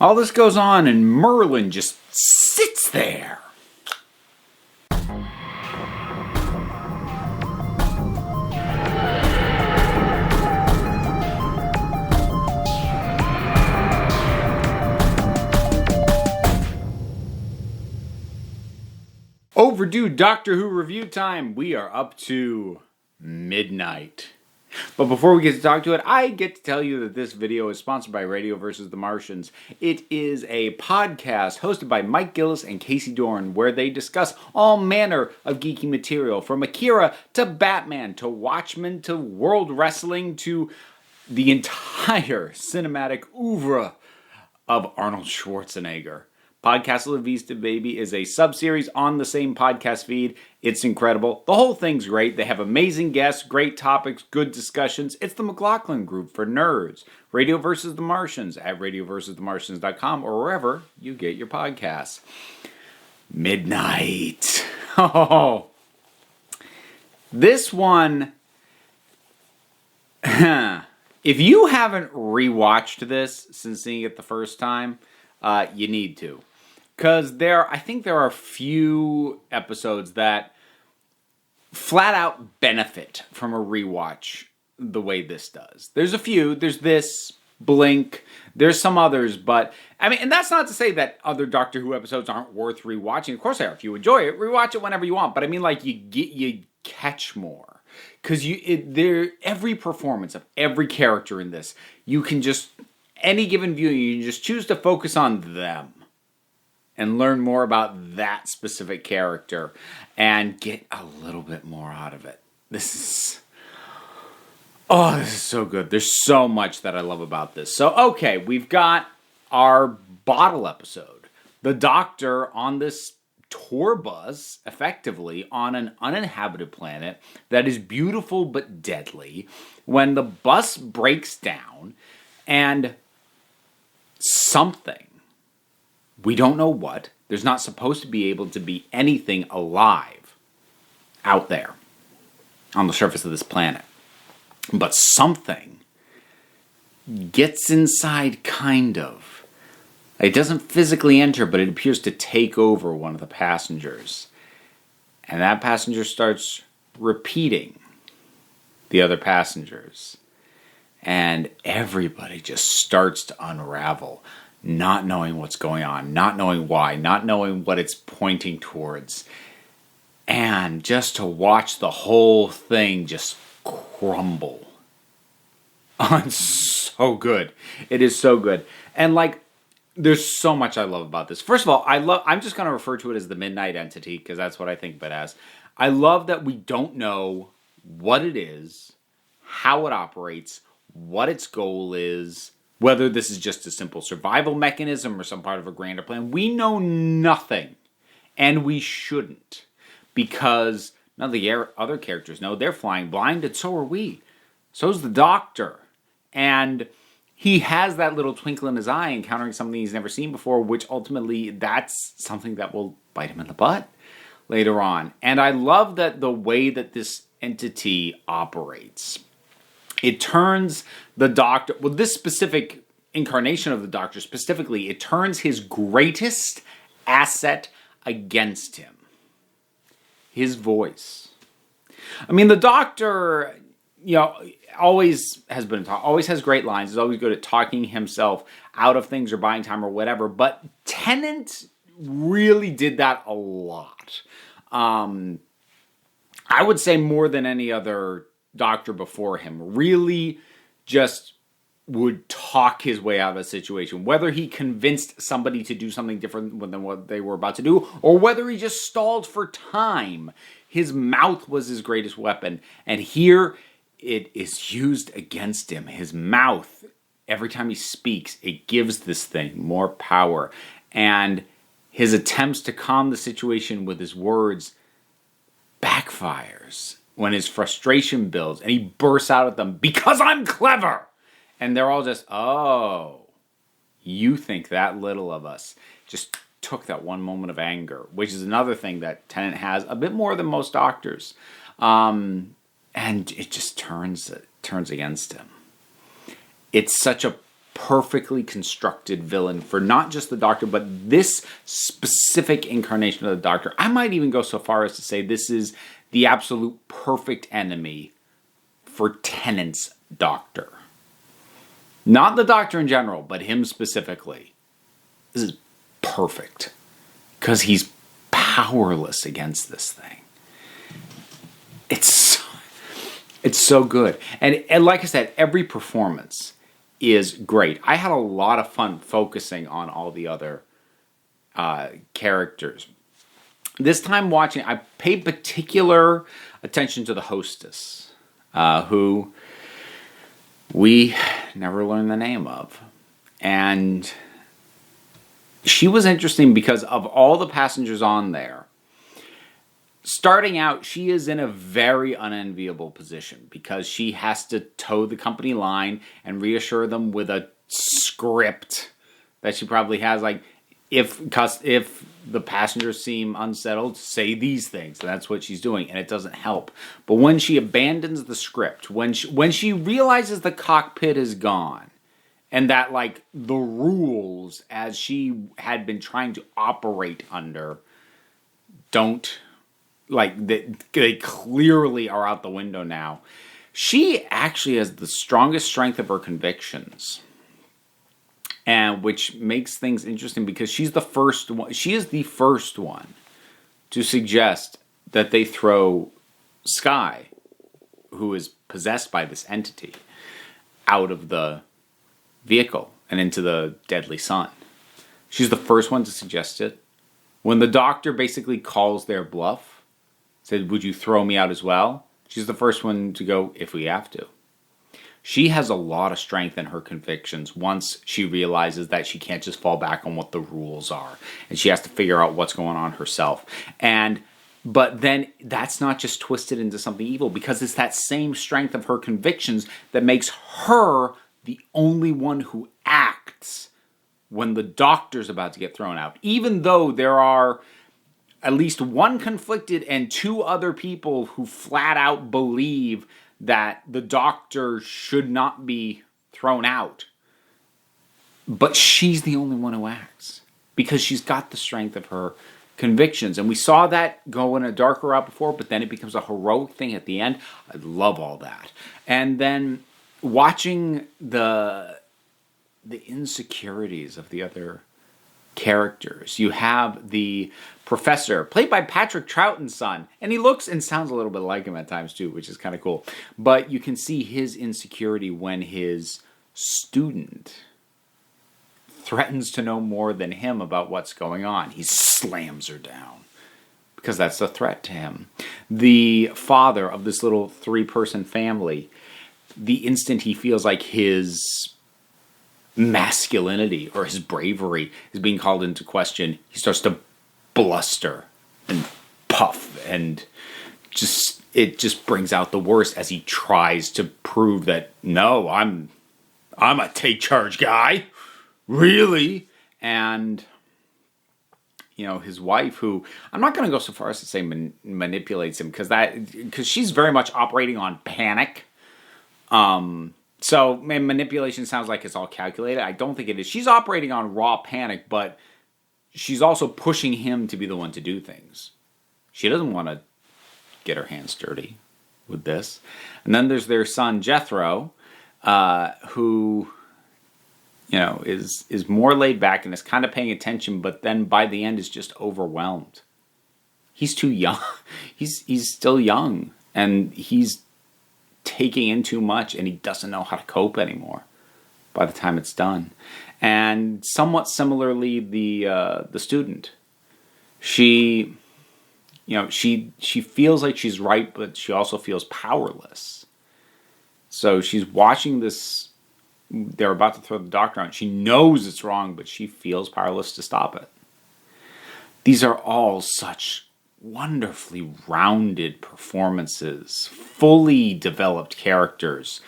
All this goes on and Merlin just sits there. Overdue Doctor Who review time. We are up to midnight. But before we get to talk to it, I get to tell you that this video is sponsored by Radio vs. the Martians. It is a podcast hosted by Mike Gillis and Casey Dorn, where they discuss all manner of geeky material, from Akira to Batman to Watchmen to World Wrestling to the entire cinematic oeuvre of Arnold Schwarzenegger. Podcast La Vista Baby is a sub-series on the same podcast feed. It's incredible. The whole thing's great. They have amazing guests, great topics, good discussions. It's the McLaughlin Group for nerds. Radio vs. the Martians at radioversusthemartians.com or wherever you get your podcasts. Midnight. Oh. This one, if you haven't rewatched this since seeing it the first time, you need to. Because I think there are a few episodes that flat out benefit from a rewatch the way this does. There's a few. There's this, Blink. There's some others, but I mean, and that's not to say that other Doctor Who episodes aren't worth rewatching. Of course they are. If you enjoy it, rewatch it whenever you want. But I mean, like, you catch more. Because every performance of every character in this, you can just, any given viewing, you can just choose to focus on them and learn more about that specific character and get a little bit more out of it. This is so good. There's so much that I love about this. So, okay, we've got our bottle episode. The Doctor on this tour bus, effectively, on an uninhabited planet that is beautiful but deadly, when the bus breaks down and something, we don't know what, there's not supposed to be able to be anything alive out there on the surface of this planet. But something gets inside, kind of. It doesn't physically enter, but it appears to take over one of the passengers. And that passenger starts repeating the other passengers. And everybody just starts to unravel, not knowing what's going on, not knowing why, not knowing what it's pointing towards. And just to watch the whole thing just crumble. Oh, it's so good. It is so good. And like, there's so much I love about this. First of all, I'm just going to refer to it as the Midnight Entity, because that's what I think of it as. I love that we don't know what it is, how it operates, what its goal is, whether this is just a simple survival mechanism or some part of a grander plan. We know nothing, and we shouldn't, because none of the other characters know. They're flying blind, and so are we. So's the Doctor. And he has that little twinkle in his eye encountering something he's never seen before, which ultimately that's something that will bite him in the butt later on. And I love that the way that this entity operates. It turns the Doctor, well, this specific incarnation of the Doctor specifically, it turns his greatest asset against him. His voice. I mean, the Doctor, always has great lines. He's always good at talking himself out of things or buying time or whatever. But Tennant really did that a lot. I would say more than any other Doctor before him. Really just would talk his way out of a situation. Whether he convinced somebody to do something different than what they were about to do, or whether he just stalled for time. His mouth was his greatest weapon. And here it is used against him. His mouth, every time he speaks, it gives this thing more power. And his attempts to calm the situation with his words backfires when his frustration builds and he bursts out at them, because I'm clever! And they're all just, oh, you think that little of us. Just took that one moment of anger, which is another thing that Tennant has a bit more than most Doctors. And it just turns against him. It's such a perfectly constructed villain for not just the Doctor, but this specific incarnation of the Doctor. I might even go so far as to say this is the absolute perfect enemy for Tennant's Doctor. Not the Doctor in general, but him specifically. This is perfect. Because he's powerless against this thing. It's so good. And like I said, every performance is great. I had a lot of fun focusing on all the other characters. This time watching, I paid particular attention to the hostess, who we never learned the name of. And she was interesting because of all the passengers on there, starting out, she is in a very unenviable position because she has to toe the company line and reassure them with a script that she probably has, like, if the passengers seem unsettled, say these things. That's what she's doing, and it doesn't help. But when she abandons the script, when she realizes the cockpit is gone, and that, like, the rules as she had been trying to operate under don't, like, they clearly are out the window now. She actually has the strongest strength of her convictions. And which makes things interesting because she's the first one. She is the first one to suggest that they throw Skye, who is possessed by this entity, out of the vehicle and into the deadly sun. She's the first one to suggest it. When the Doctor basically calls their bluff, said, "Would you throw me out as well?" She's the first one to go, "If we have to." She has a lot of strength in her convictions once she realizes that she can't just fall back on what the rules are. And she has to figure out what's going on herself. But then that's not just twisted into something evil, because it's that same strength of her convictions that makes her the only one who acts when the Doctor's about to get thrown out. Even though there are at least one conflicted and two other people who flat out believe that the Doctor should not be thrown out. But she's the only one who acts, because she's got the strength of her convictions. And we saw that go in a darker route before, but then it becomes a heroic thing at the end. I love all that. And then watching the insecurities of the other characters. You have the professor, played by Patrick Troughton's son, and he looks and sounds a little bit like him at times too, which is kind of cool. But you can see his insecurity when his student threatens to know more than him about what's going on. He slams her down because that's a threat to him. The father of this little 3-person family, the instant he feels like his masculinity or his bravery is being called into question, he starts to bluster and puff, and it just brings out the worst as he tries to prove that, no, I'm a take charge guy, really. And you know, his wife, who I'm not going to go so far as to say manipulates him, because she's very much operating on panic. So manipulation sounds like it's all calculated. I don't think it is. She's operating on raw panic, but she's also pushing him to be the one to do things. She doesn't want to get her hands dirty with this. And then there's their son Jethro, who, you know, is more laid back and is kind of paying attention, but then by the end is just overwhelmed. He's too young. He's still young, and he's taking in too much, and he doesn't know how to cope anymore by the time it's done. And somewhat similarly, the student, she feels like she's right, but she also feels powerless. So she's watching this. They're about to throw the Doctor out. She knows it's wrong, but she feels powerless to stop it. These are all such wonderfully rounded performances, fully developed characters.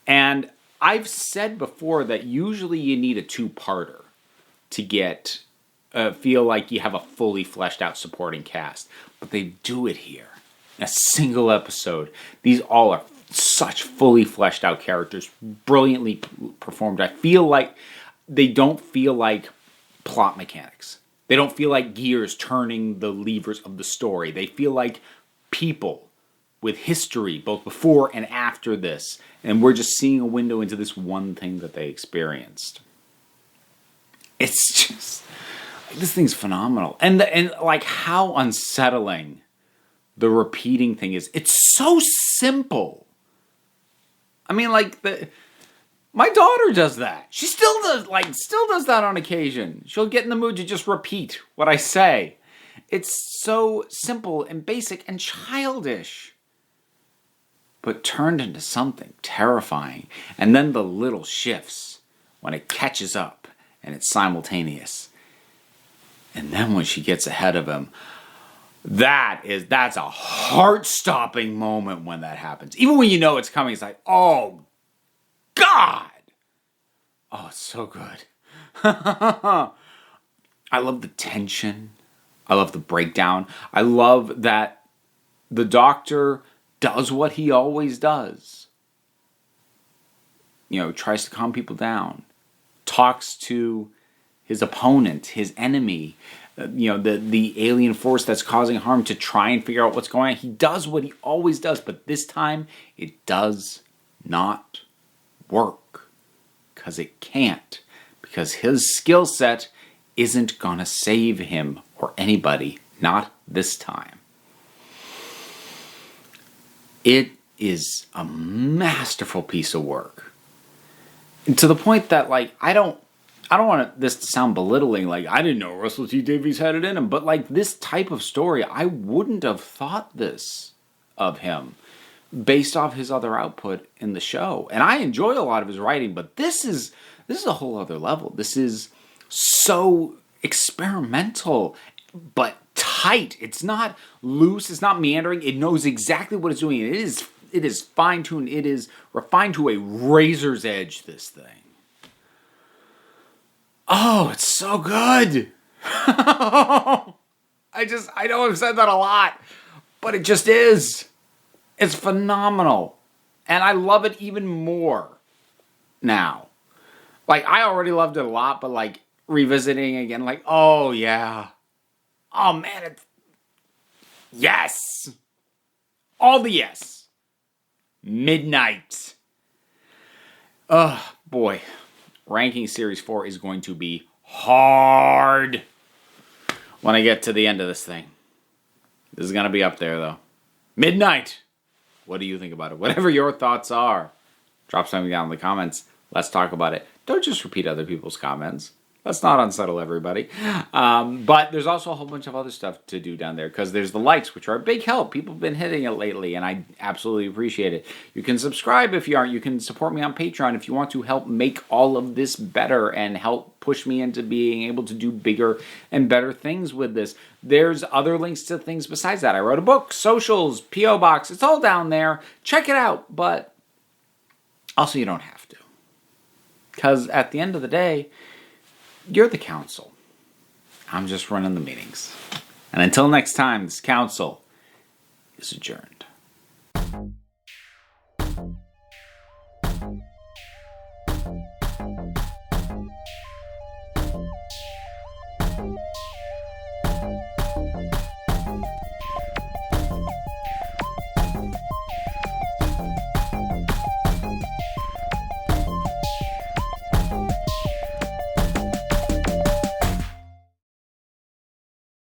And I've said before that usually you need a 2-parter to get feel like you have a fully fleshed out supporting cast. But they do it here in a single episode. These all are such fully fleshed out characters, brilliantly performed. I feel like they don't feel like plot mechanics. They don't feel like gears turning the levers of the story. They feel like people with history, both before and after this. And we're just seeing a window into this one thing that they experienced. It's just, this thing's phenomenal. And like how unsettling the repeating thing is. It's so simple. I mean, like, my daughter does that. She still does that on occasion. She'll get in the mood to just repeat what I say. It's so simple and basic and childish, but turned into something terrifying. And then the little shifts when it catches up and it's simultaneous. And then when she gets ahead of him, that's a heart-stopping moment when that happens. Even when you know it's coming, it's like, oh, God! Oh, it's so good. I love the tension. I love the breakdown. I love that the doctor does what he always does. You know, tries to calm people down. Talks to his opponent, his enemy, the alien force that's causing harm, to try and figure out what's going on. He does what he always does, but this time it does not work. Because it can't. Because his skill set isn't gonna save him or anybody. Not this time. It is a masterful piece of work. And to the point that, like, I don't want this to sound belittling, like, I didn't know Russell T Davies had it in him, but, like, this type of story, I wouldn't have thought this of him based off his other output in the show. And I enjoy a lot of his writing, but this is a whole other level. This is so experimental, but tight. It's not loose, it's not meandering. It knows exactly what it's doing. It is fine-tuned. It is refined to a razor's edge, this thing. Oh, it's so good. I know I've said that a lot, but it just is. It's phenomenal. And I love it even more now. Like, I already loved it a lot, but, like, revisiting again, like, oh, yeah. Oh, man, it's... Yes. All the yes. Midnight. Oh, boy. Ranking Series 4 is going to be hard when I get to the end of this thing. This is going to be up there, though. Midnight. What do you think about it? Whatever your thoughts are, drop something down in the comments. Let's talk about it. Don't just repeat other people's comments. Let's not unsettle everybody. But there's also a whole bunch of other stuff to do down there, because there's the likes, which are a big help. People have been hitting it lately, and I absolutely appreciate it. You can subscribe if you aren't. You can support me on Patreon if you want to help make all of this better and help push me into being able to do bigger and better things with this. There's other links to things besides that. I wrote a book, socials, P.O. Box. It's all down there. Check it out. But also, you don't have to. Because at the end of the day, you're the council. I'm just running the meetings. And until next time, this council is adjourned.